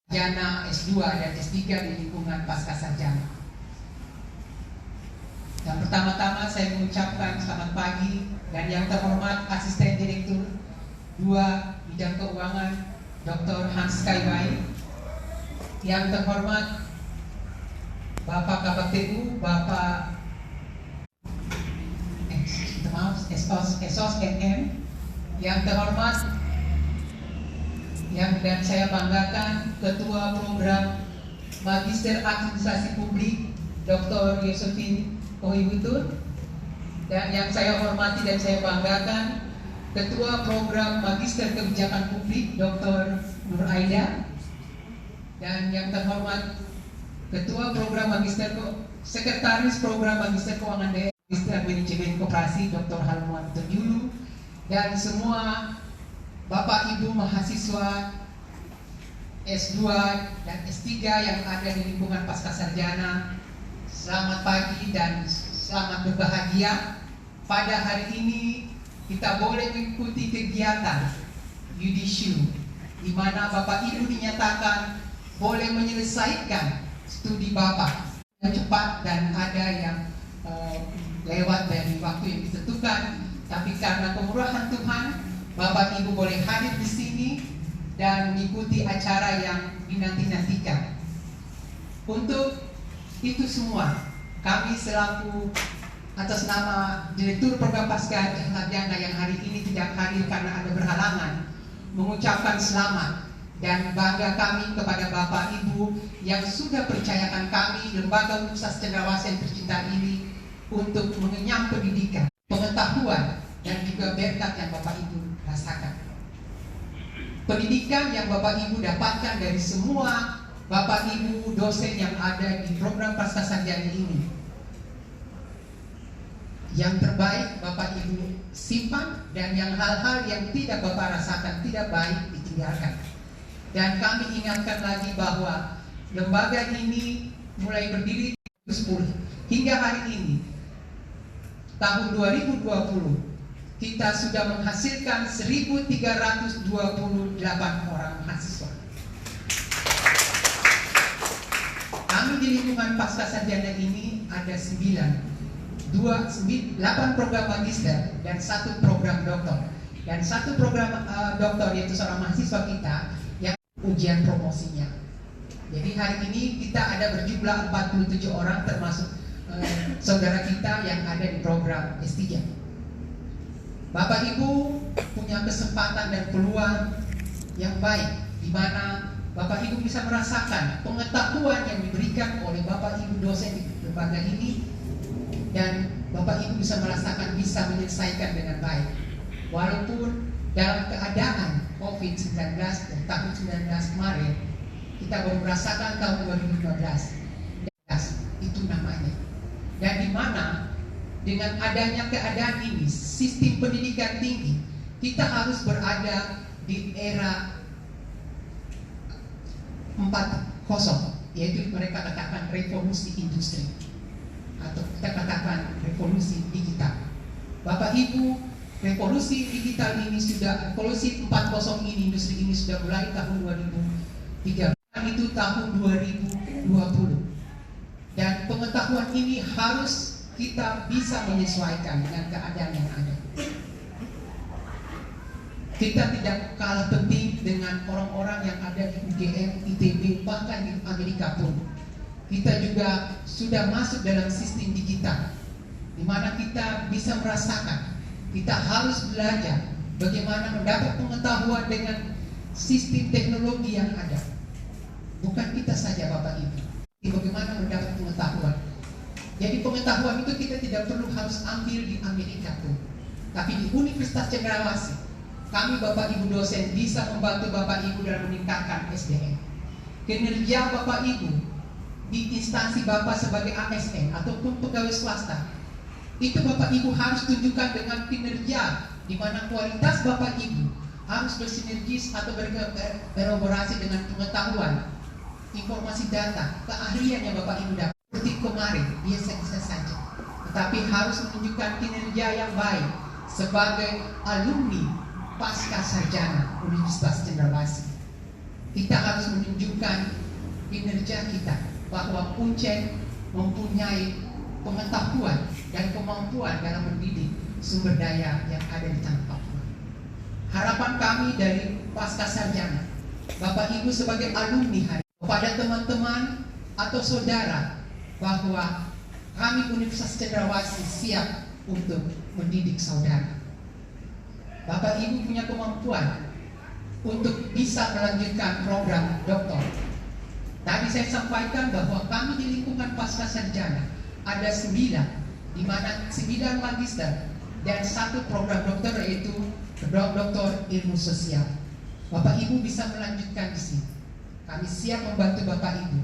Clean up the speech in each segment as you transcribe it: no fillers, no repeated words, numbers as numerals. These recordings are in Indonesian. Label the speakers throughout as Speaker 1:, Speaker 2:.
Speaker 1: sarjana S2 dan S3 di lingkungan pasca sarjana. Yang pertama-tama saya mengucapkan selamat pagi dan yang terhormat Asisten Direktur 2 Bidang Keuangan Dr. Hans Kaiwai, yang terhormat Bapak KPTU, Bapak Esos MM, yang terhormat dan saya banggakan Ketua Program Magister Administrasi Publik Dr. Yosefin Kohibutun, dan yang saya hormati dan saya banggakan Ketua Program Magister Kebijakan Publik Dr. Nur Aida, dan yang terhormat Ketua Program Magister Sekretaris Program Magister Keuangan Daerah Magister Manajemen Koperasi Dr. Halmuan Terjulu, dan semua Bapak Ibu mahasiswa S2 dan S3 yang ada di lingkungan pasca sarjana, selamat pagi dan selamat berbahagia. Pada hari ini kita boleh mengikuti kegiatan Yudisium, di mana Bapak Ibu dinyatakan boleh menyelesaikan studi Bapak yang cepat, dan ada yang lewat dari waktu yang ditentukan. Tapi karena kemurahan Tuhan, Bapak Ibu boleh hadir di sini dan mengikuti acara yang dinanti-nantikan. Untuk itu semua, kami selaku atas nama Direktur Program Pasca Sarjana yang hari ini tidak hadir karena ada berhalangan, mengucapkan selamat dan bangga kami kepada Bapak Ibu yang sudah percayakan kami, Lembaga Universitas Cendrawasih yang tercinta ini, untuk mengenyam pendidikan, pengetahuan, dan juga berkat yang Bapak Ibu rasakan. Pendidikan yang Bapak Ibu dapatkan dari semua Bapak Ibu dosen yang ada di program pasca sarjana ini, yang terbaik Bapak Ibu simpan, dan yang hal-hal yang tidak Bapak rasakan tidak baik ditinggalkan. Dan kami ingatkan lagi bahwa lembaga ini mulai berdiri 2010 hingga hari ini, tahun 2020, kita sudah menghasilkan 1.328 orang mahasiswa. Kami di lingkungan pasca sarjana ini ada 8 program magister dan 1 program doktor. Dan 1 program doktor yaitu seorang mahasiswa kita yang ujian promosinya. Jadi hari ini kita ada berjumlah 47 orang, termasuk saudara kita yang ada di program S3. Bapak Ibu punya kesempatan dan peluang yang baik, di mana Bapak Ibu bisa merasakan pengetahuan yang diberikan oleh Bapak Ibu dosen di lembaga ini, dan Bapak Ibu bisa merasakan bisa menyelesaikan dengan baik. Walaupun dalam keadaan COVID-19 dan tahun 19 kemarin, kita baru merasakan tahun 2015, itu namanya. Dan di mana dengan adanya keadaan ini, sistem pendidikan tinggi, kita harus berada di era 4.0, yaitu mereka katakan revolusi industri, atau kita katakan revolusi digital. Bapak Ibu, revolusi digital ini sudah, revolusi 4.0 ini, industri ini sudah mulai tahun 2013, itu tahun 2020. Dan pengetahuan ini harus kita bisa menyesuaikan dengan keadaan yang ada. Kita tidak kalah penting dengan orang-orang yang ada di UGM, ITB, bahkan di Amerika pun. Kita juga sudah masuk dalam sistem digital, di mana kita bisa merasakan, kita harus belajar bagaimana mendapat pengetahuan dengan sistem teknologi yang ada. Bukan kita saja Bapak Ibu, bagaimana mendapat pengetahuan. Jadi pengetahuan itu kita tidak perlu harus ambil di Amerika pun, tapi di Universitas Cendrawasih, kami Bapak Ibu dosen bisa membantu Bapak Ibu dalam meningkatkan SDM. Kinerja Bapak Ibu di instansi Bapak sebagai ASN ataupun pegawai swasta, itu Bapak Ibu harus tunjukkan dengan kinerja, di mana kualitas Bapak Ibu harus bersinergis atau berkolaborasi dengan pengetahuan, informasi data, keahlian yang Bapak Ibu dapat. Seperti kemarin, biasa-biasa saja, tetapi harus menunjukkan kinerja yang baik sebagai alumni pasca sarjana Universitas Cendrawasih. kita harus menunjukkan kinerja kita bahwa Uncen mempunyai pengetahuan dan kemampuan dalam mendidik sumber daya yang ada di tanah Papua. Harapan kami dari pasca sarjana, Bapak Ibu sebagai alumni hari kepada teman-teman atau saudara bahwa kami Universitas Cendrawasih siap untuk mendidik saudara. Bapak Ibu punya kemampuan untuk bisa melanjutkan program doktor. Tadi saya sampaikan bahwa kami di lingkungan pasca sarjana ada 9, di mana 9 magister dan 1 program doktor, yaitu doktor ilmu sosial. Bapak Ibu bisa melanjutkan di sini. Kami siap membantu Bapak Ibu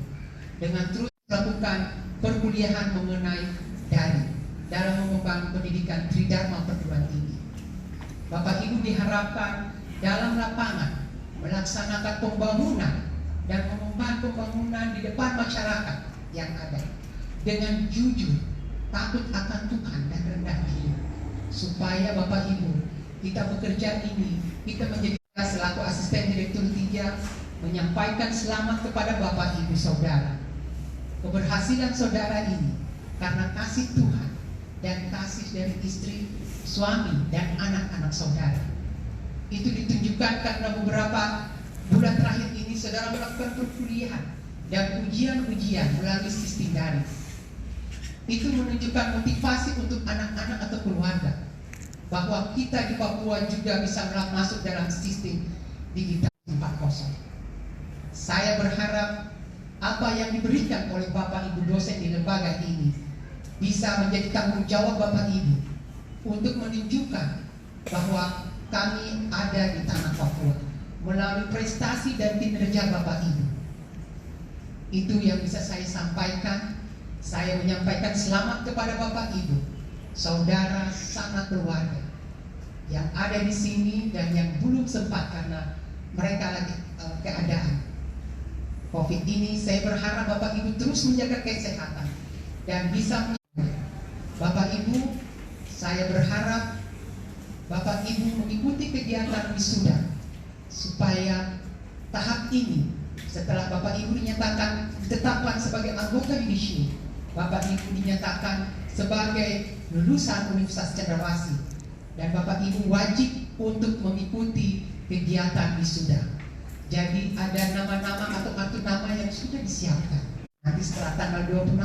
Speaker 1: dengan terus melakukan perkuliahan mengenai dalam mengembangkan pendidikan Tridharma perguruan tinggi. Bapak Ibu diharapkan dalam lapangan melaksanakan pembangunan dan mengembangkan pembangunan di depan masyarakat yang ada dengan jujur, takut akan Tuhan dan rendah diri, supaya Bapak Ibu kita bekerja ini, kita menjadi selaku asisten direktur 3 menyampaikan selamat kepada Bapak Ibu saudara. Keberhasilan saudara ini karena kasih Tuhan dan kasih dari istri, suami, dan anak-anak saudara. Itu ditunjukkan karena beberapa bulan terakhir ini saudara melakukan perkuliahan dan ujian-ujian melalui sistem daring. Itu menunjukkan motivasi untuk anak-anak atau keluarga bahwa kita di Papua juga bisa masuk dalam sistem digital 4.0. Saya berharap apa yang diberikan oleh Bapak Ibu dosen di lembaga ini bisa menjadi tanggung jawab Bapak Ibu untuk menunjukkan bahwa kami ada di tanah Papua melalui prestasi dan kinerja Bapak Ibu. Itu yang bisa saya sampaikan. Saya menyampaikan selamat kepada Bapak Ibu, saudara, sanak keluarga yang ada di sini dan yang belum sempat karena mereka lagi keadaan COVID ini. Saya berharap Bapak Ibu terus menjaga kesehatan dan bisa Bapak Ibu, saya berharap Bapak Ibu mengikuti kegiatan wisuda supaya tahap ini setelah Bapak Ibu ditetapkan sebagai anggota yudisium, Bapak Ibu dinyatakan sebagai lulusan Universitas Cendrawasih, dan Bapak Ibu wajib untuk mengikuti kegiatan wisuda. Jadi ada nama-nama atau kartu nama yang sudah disiapkan. Nanti setelah tanggal 26,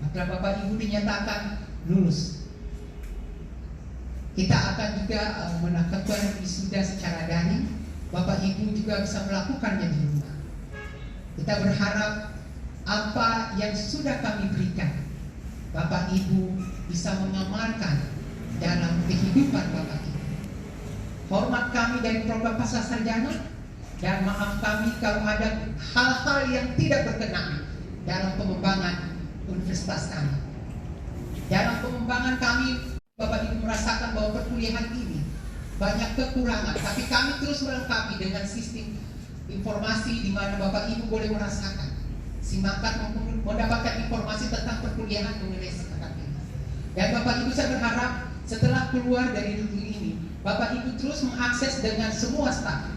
Speaker 1: maka Bapak Ibu dinyatakan lulus. Kita akan juga melakukan wisuda secara daring. Bapak Ibu juga bisa melakukannya di rumah. Kita berharap apa yang sudah kami berikan, Bapak Ibu bisa mengamalkan dalam kehidupan Bapak Ibu. Hormat kami dari program pasca sarjana, dan maaf kami kalau ada hal-hal yang tidak berkenan dalam pengembangan universitas kami. Dalam pengembangan kami, Bapak Ibu merasakan bahwa perkuliahan ini banyak kekurangan, tapi kami terus melengkapi dengan sistem informasi di mana Bapak Ibu boleh merasakan, simakkan mendapatkan informasi tentang perkuliahan mengenai sekarang ini. Dan Bapak Ibu, saya berharap setelah keluar dari negeri ini, Bapak Ibu terus mengakses dengan semua staf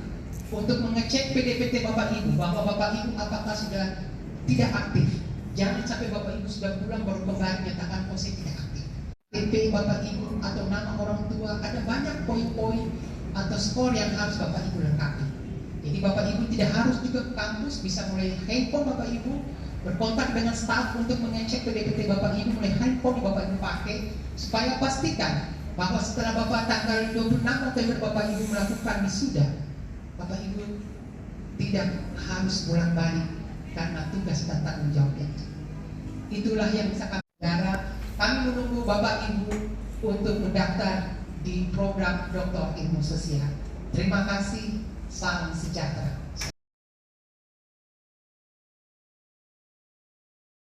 Speaker 1: untuk mengecek PDPT Bapak Ibu, bahwa Bapak Ibu apakah sudah tidak aktif. Jangan sampai Bapak Ibu sudah pulang baru kembali nyatakan saya tidak aktif. KTP Bapak Ibu atau nama orang tua, ada banyak poin-poin atau skor yang harus Bapak Ibu lengkapi. Jadi Bapak Ibu tidak harus juga ke kampus, bisa mulai handphone Bapak Ibu berkontak dengan staf untuk mengecek PDPT Bapak Ibu, mulai handphone Bapak Ibu pakai, supaya pastikan bahwa setelah Bapak tanggal 26 November Bapak Ibu melakukan wisuda, Bapak Ibu tidak harus pulang balik karena tugas dan tanggung jawabnya. Itulah yang bisa kami garap. Kami menunggu Bapak Ibu untuk mendaftar di program Doktor Ilmu Sosial. Terima kasih, salam sejahtera.